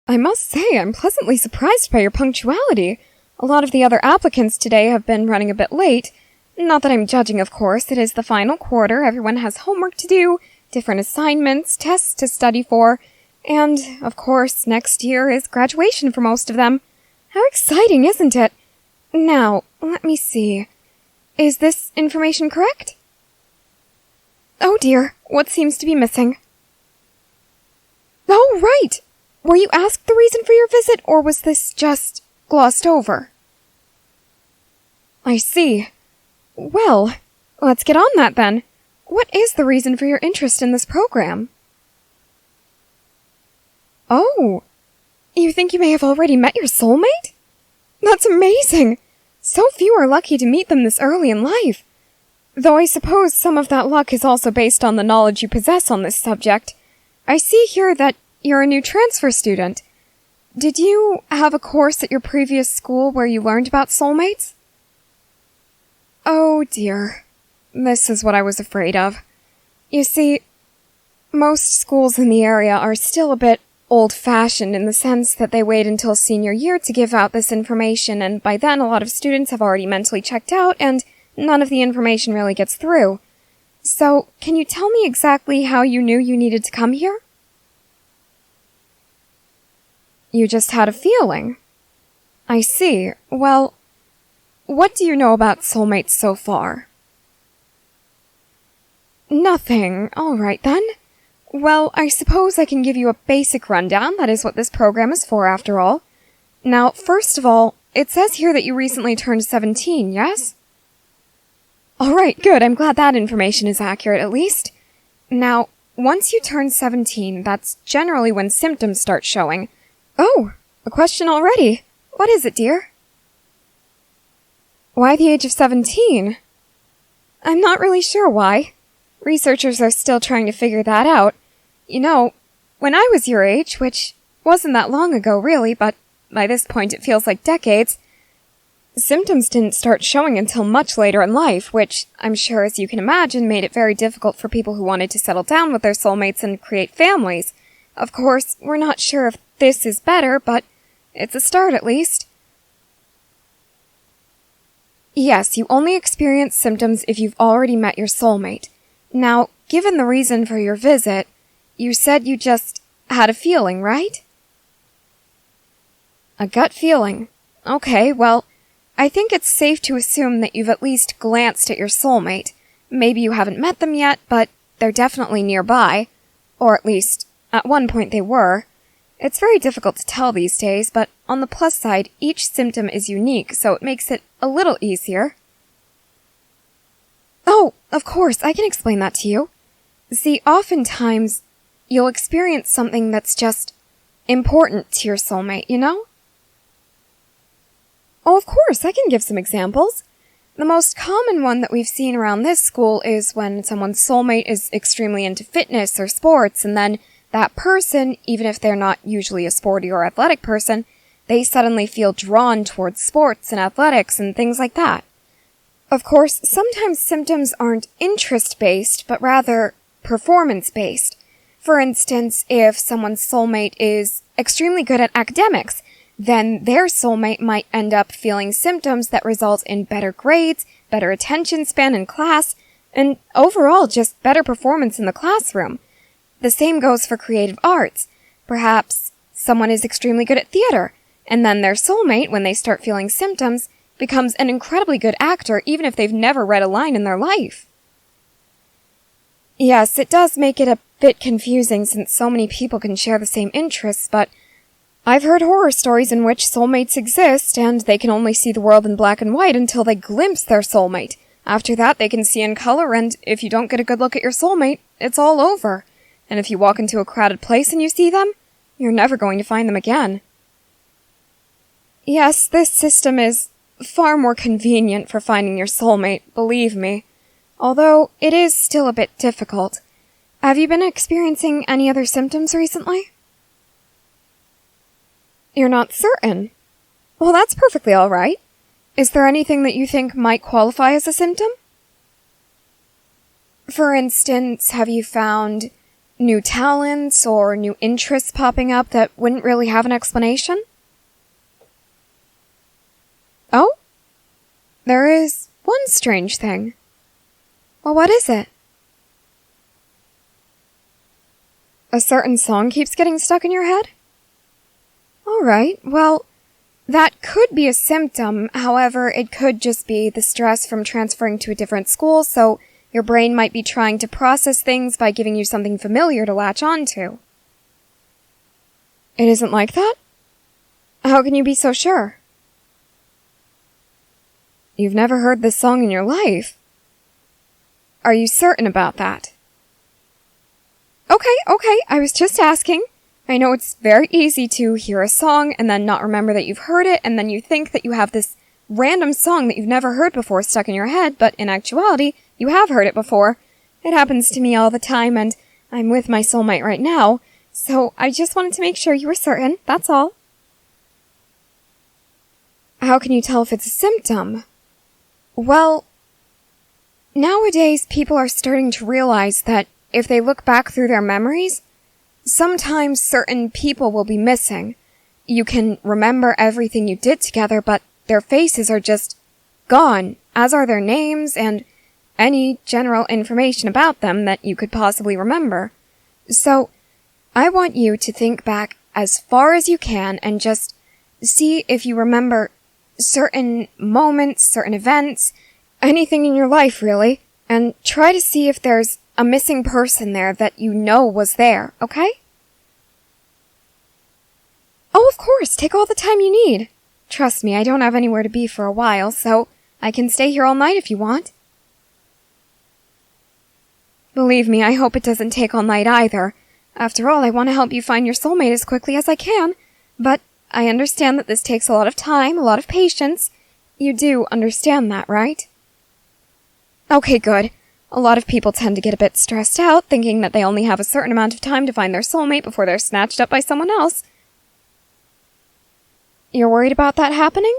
I must say, I'm pleasantly surprised by your punctuality. A lot of the other applicants today have been running a bit late. Not that I'm judging, of course. It is the final quarter. Everyone has homework to do, different assignments, tests to study for, and, of course, next year is graduation for most of them. How exciting, isn't it? Now, let me see. Is this information correct? Oh dear, what seems to be missing? Oh, right! Were you asked the reason for your visit, or was this just glossed over? I see. Well, let's get on that then. What is the reason for your interest in this program? Oh, you think you may have already met your soulmate? That's amazing! So few are lucky to meet them this early in life. Though I suppose some of that luck is also based on the knowledge you possess on this subject. I see here that you're a new transfer student. Did you have a course at your previous school where you learned about soulmates? Oh dear. This is what I was afraid of. You see, most schools in the area are still a bit old-fashioned in the sense that they wait until senior year to give out this information, and by then a lot of students have already mentally checked out, and none of the information really gets through. So, can you tell me exactly how you knew you needed to come here? You just had a feeling. I see. Well, what do you know about soulmates so far? Nothing. All right, then. Well, I suppose I can give you a basic rundown. That is what this program is for, after all. Now, first of all, it says here that you recently turned 17, yes? All right, good. I'm glad that information is accurate, at least. Now, once you turn 17, that's generally when symptoms start showing. Oh, a question already. What is it, dear? Why the age of 17? I'm not really sure why. Researchers are still trying to figure that out. You know, when I was your age, which wasn't that long ago really, but by this point it feels like decades, symptoms didn't start showing until much later in life, which I'm sure, as you can imagine, made it very difficult for people who wanted to settle down with their soulmates and create families. Of course, we're not sure if this is better, but it's a start at least. Yes, you only experience symptoms if you've already met your soulmate. Now, given the reason for your visit, you said you just had a feeling, right? A gut feeling. Okay, well, I think it's safe to assume that you've at least glanced at your soulmate. Maybe you haven't met them yet, but they're definitely nearby. Or at least, at one point they were. It's very difficult to tell these days, but on the plus side, each symptom is unique, so it makes it a little easier. Oh, of course, I can explain that to you. See, oftentimes, you'll experience something that's just important to your soulmate, you know? Oh, of course, I can give some examples. The most common one that we've seen around this school is when someone's soulmate is extremely into fitness or sports, and then that person, even if they're not usually a sporty or athletic person, they suddenly feel drawn towards sports and athletics and things like that. Of course, sometimes symptoms aren't interest-based, but rather performance-based. For instance, if someone's soulmate is extremely good at academics, then their soulmate might end up feeling symptoms that result in better grades, better attention span in class, and overall just better performance in the classroom. The same goes for creative arts. Perhaps someone is extremely good at theater, and then their soulmate, when they start feeling symptoms, becomes an incredibly good actor even if they've never read a line in their life. Yes, it does make it a bit confusing since so many people can share the same interests, but I've heard horror stories in which soulmates exist, and they can only see the world in black and white until they glimpse their soulmate. After that, they can see in color, and if you don't get a good look at your soulmate, it's all over. And if you walk into a crowded place and you see them, you're never going to find them again. Yes, this system is far more convenient for finding your soulmate, believe me. Although, it is still a bit difficult. Have you been experiencing any other symptoms recently? You're not certain? Well, that's perfectly all right. Is there anything that you think might qualify as a symptom? For instance, have you found New talents or new interests popping up that wouldn't really have an explanation? Oh? There is one strange thing. Well, what is it? A certain song keeps getting stuck in your head? Alright, well, that could be a symptom. However, it could just be the stress from transferring to a different school, so your brain might be trying to process things by giving you something familiar to latch onto. It isn't like that? How can you be so sure? You've never heard this song in your life. Are you certain about that? Okay, I was just asking. I know it's very easy to hear a song and then not remember that you've heard it, and then you think that you have this random song that you've never heard before stuck in your head, but in actuality, you have heard it before. It happens to me all the time, and I'm with my soulmate right now, so I just wanted to make sure you were certain, that's all. How can you tell if it's a symptom? Well, nowadays people are starting to realize that if they look back through their memories, sometimes certain people will be missing. You can remember everything you did together, but their faces are just gone, as are their names and any general information about them that you could possibly remember. So, I want you to think back as far as you can and just see if you remember certain moments, certain events, anything in your life really, and try to see if there's a missing person there that you know was there, okay? Oh, of course, take all the time you need. Trust me, I don't have anywhere to be for a while, so I can stay here all night if you want. Believe me, I hope it doesn't take all night either. After all, I want to help you find your soulmate as quickly as I can, but I understand that this takes a lot of time, a lot of patience. You do understand that, right? Okay, good. A lot of people tend to get a bit stressed out, thinking that they only have a certain amount of time to find their soulmate before they're snatched up by someone else. You're worried about that happening?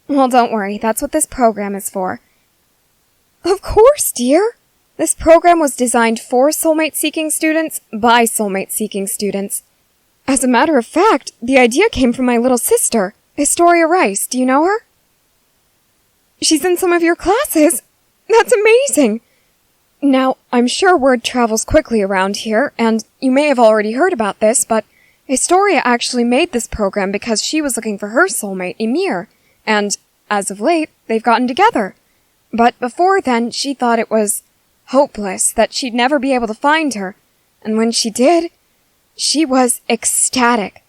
Well, don't worry, that's what this program is for. Of course, dear! This program was designed for soulmate-seeking students, by soulmate-seeking students. As a matter of fact, the idea came from my little sister, Reiss. Do you know her? She's in some of your classes! That's amazing! Now, I'm sure word travels quickly around here, and you may have already heard about this, but Historia actually made this program because she was looking for her soulmate, Ymir, and, as of late, they've gotten together. But before then, she thought it was hopeless, that she'd never be able to find her, and when she did, she was ecstatic.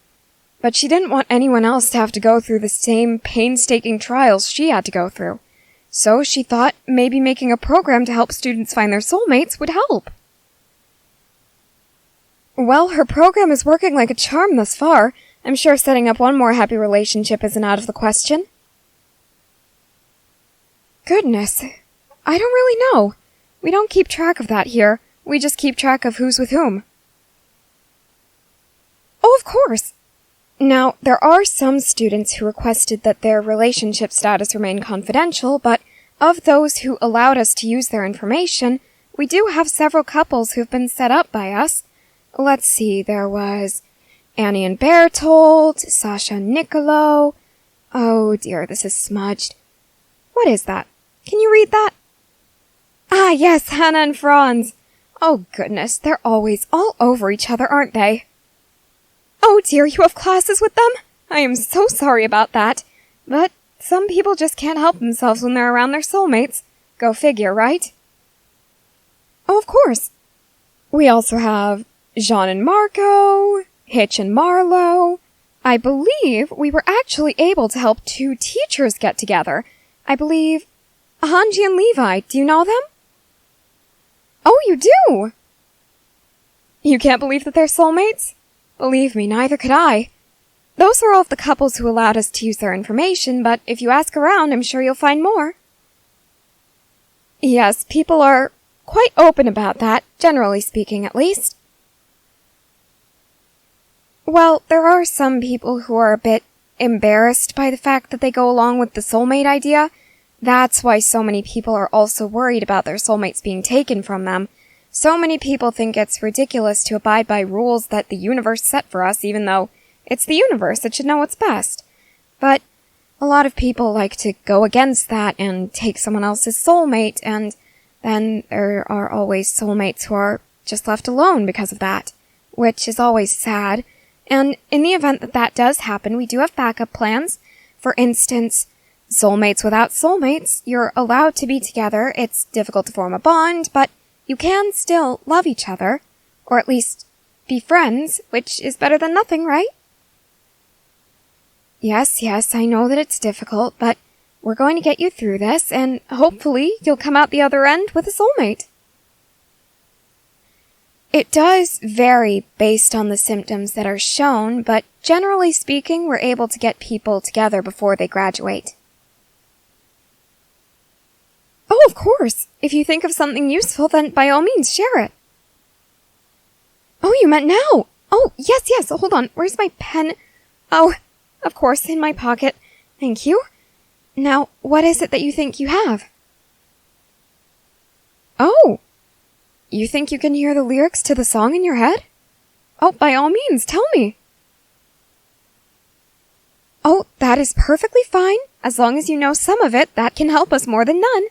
But she didn't want anyone else to have to go through the same painstaking trials she had to go through. So she thought maybe making a program to help students find their soulmates would help. Well, her program is working like a charm thus far. I'm sure setting up one more happy relationship isn't out of the question. Goodness, I don't really know. We don't keep track of that here. We just keep track of who's with whom. Oh, of course. Now, there are some students who requested that their relationship status remain confidential, but of those who allowed us to use their information, we do have several couples who've been set up by us. Let's see, there was Annie and Bertold, Sasha and Nicolo. Oh dear, this is smudged. What is that? Can you read that? Ah, yes, Hannah and Franz. Oh goodness, they're always all over each other, aren't they? Oh dear, you have classes with them? I am so sorry about that. But some people just can't help themselves when they're around their soulmates. Go figure, right? Oh, of course. We also have Jean and Marco, Hitch and Marlo. I believe we were actually able to help 2 teachers get together. I believe Hanji and Levi. Do you know them? Oh, you do? You can't believe that they're soulmates? Believe me, neither could I. Those are all of the couples who allowed us to use their information, but if you ask around, I'm sure you'll find more. Yes, people are quite open about that, generally speaking at least. Well, there are some people who are a bit embarrassed by the fact that they go along with the soulmate idea. That's why so many people are also worried about their soulmates being taken from them. So many people think it's ridiculous to abide by rules that the universe set for us, even though it's the universe that should know what's best. But a lot of people like to go against that and take someone else's soulmate, and then there are always soulmates who are just left alone because of that, which is always sad. And in the event that that does happen, we do have backup plans. For instance, soulmates without soulmates, you're allowed to be together. It's difficult to form a bond, but you can still love each other, or at least be friends, which is better than nothing, right? Yes, I know that it's difficult, but we're going to get you through this, and hopefully you'll come out the other end with a soulmate. It does vary based on the symptoms that are shown, but generally speaking, we're able to get people together before they graduate. Oh, of course! If you think of something useful, then by all means share it. Oh, you meant now! Oh, yes, hold on, where's my pen? Oh, of course, in my pocket. Thank you. Now, what is it that you think you have? Oh! You think you can hear the lyrics to the song in your head? Oh, by all means, tell me. Oh, that is perfectly fine. As long as you know some of it, that can help us more than none.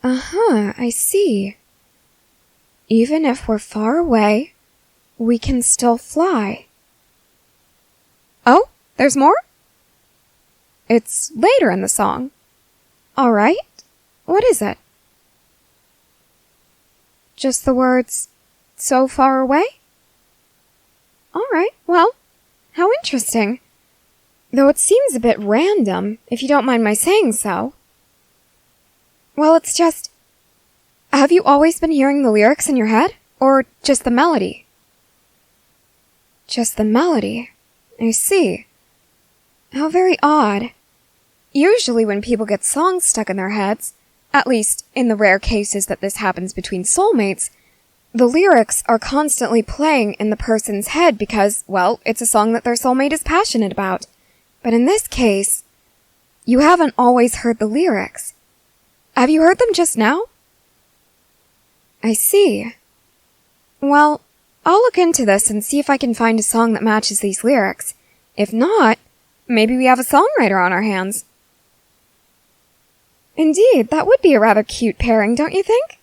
I see. Even if we're far away, we can still fly. Oh, there's more? It's later in the song. All right. What is it? Just the words, so far away? All right, well, how interesting. Though it seems a bit random, if you don't mind my saying so. Well, it's just... Have you always been hearing the lyrics in your head? Or just the melody? Just the melody. I see. How very odd. Usually when people get songs stuck in their heads, at least in the rare cases that this happens between soulmates, the lyrics are constantly playing in the person's head because, well, it's a song that their soulmate is passionate about. But in this case, you haven't always heard the lyrics. Have you heard them just now? I see. Well, I'll look into this and see if I can find a song that matches these lyrics. If not, maybe we have a songwriter on our hands. Indeed, that would be a rather cute pairing, don't you think?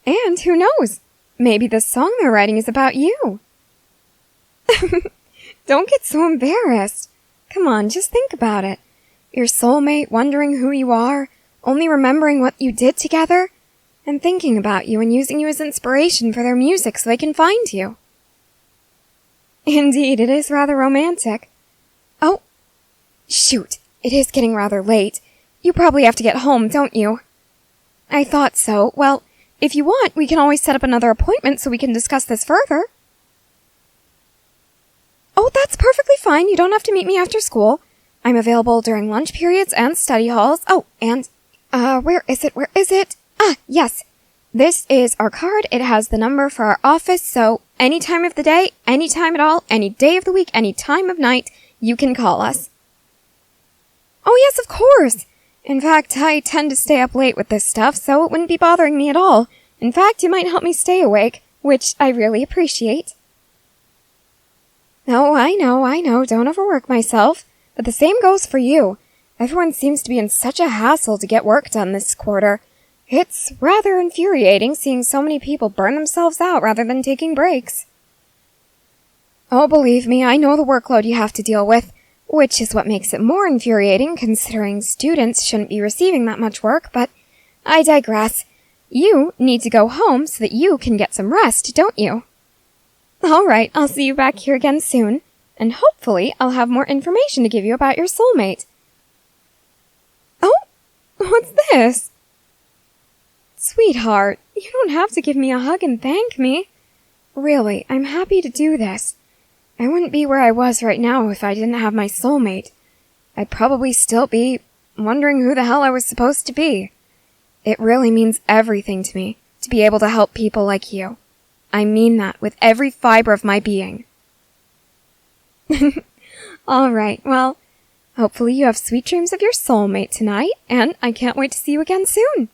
And who knows? Maybe this song they're writing is about you. Don't get so embarrassed. Come on, just think about it. Your soulmate wondering who you are, only remembering what you did together, and thinking about you and using you as inspiration for their music so they can find you. Indeed, it is rather romantic. Oh, shoot, it is getting rather late. You probably have to get home, don't you? I thought so. Well, if you want, we can always set up another appointment so we can discuss this further. Oh, that's perfectly fine. You don't have to meet me after school. I'm available during lunch periods and study halls. Oh, and, where is it? Ah, yes. This is our card. It has the number for our office, so any time of the day, any time at all, any day of the week, any time of night, you can call us. Oh, yes, of course. In fact, I tend to stay up late with this stuff, so it wouldn't be bothering me at all. In fact, you might help me stay awake, which I really appreciate. Oh, I know, don't overwork myself. But the same goes for you. Everyone seems to be in such a hassle to get work done this quarter. It's rather infuriating seeing so many people burn themselves out rather than taking breaks. Oh, believe me, I know the workload you have to deal with, which is what makes it more infuriating considering students shouldn't be receiving that much work, but I digress. You need to go home so that you can get some rest, don't you? All right, I'll see you back here again soon, and hopefully I'll have more information to give you about your soulmate. Oh, what's this? Sweetheart, you don't have to give me a hug and thank me. Really, I'm happy to do this. I wouldn't be where I was right now if I didn't have my soulmate. I'd probably still be wondering who the hell I was supposed to be. It really means everything to me to be able to help people like you. I mean that with every fiber of my being. All right, well, hopefully you have sweet dreams of your soulmate tonight, and I can't wait to see you again soon.